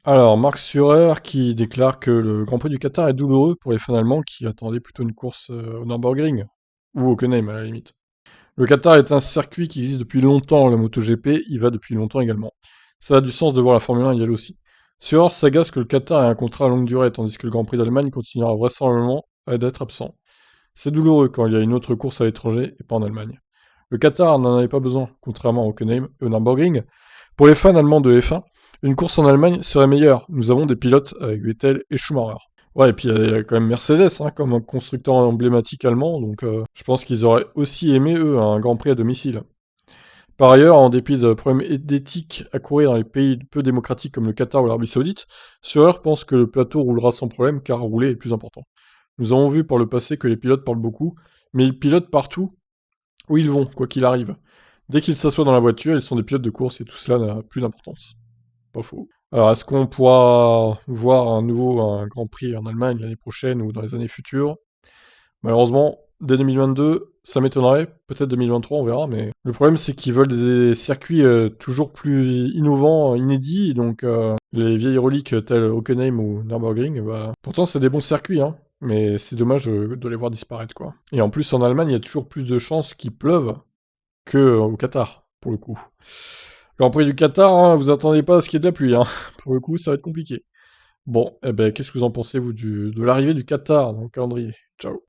Alors, Marc Surer qui déclare que le Grand Prix du Qatar est douloureux pour les fans allemands qui attendaient plutôt une course au Nürburgring, ou au Hockenheim à la limite. Le Qatar est un circuit qui existe depuis longtemps, la MotoGP y va depuis longtemps également. Ça a du sens de voir la Formule 1 y aller aussi. Surer s'agace que le Qatar ait un contrat à longue durée, tandis que le Grand Prix d'Allemagne continuera vraisemblablement à être absent. C'est douloureux quand il y a une autre course à l'étranger et pas en Allemagne. Le Qatar n'en avait pas besoin, contrairement au Hockenheim et au Nürburgring. Pour les fans allemands de F1, une course en Allemagne serait meilleure. Nous avons des pilotes avec Vettel et Schumacher. Ouais, et puis il y a quand même Mercedes, hein, comme un constructeur emblématique allemand, donc je pense qu'ils auraient aussi aimé, eux, un Grand Prix à domicile. Par ailleurs, en dépit de problèmes d'éthique à courir dans les pays peu démocratiques comme le Qatar ou l'Arabie Saoudite, Surer pense que le plateau roulera sans problème car rouler est plus important. Nous avons vu par le passé que les pilotes parlent beaucoup, mais ils pilotent partout où ils vont, quoi qu'il arrive. Dès qu'ils s'assoient dans la voiture, ils sont des pilotes de course et tout cela n'a plus d'importance. Pas faux. Alors, est-ce qu'on pourra voir un Grand Prix en Allemagne l'année prochaine ou dans les années futures? Malheureusement, dès 2022, ça m'étonnerait. Peut-être 2023, on verra. Mais le problème, c'est qu'ils veulent des circuits toujours plus innovants, inédits. Donc, les vieilles reliques telles Hockenheim ou Nürburgring, bah, pourtant, c'est des bons circuits, hein. Mais c'est dommage de les voir disparaître, quoi. Et en plus, en Allemagne, il y a toujours plus de chances qu'il pleuve que au Qatar, pour le coup. Grand Prix du Qatar, hein, vous attendez pas à ce qu'il y ait de la pluie, hein. Pour le coup, ça va être compliqué. Bon, eh ben, qu'est-ce que vous en pensez, vous, de l'arrivée du Qatar dans le calendrier? Ciao.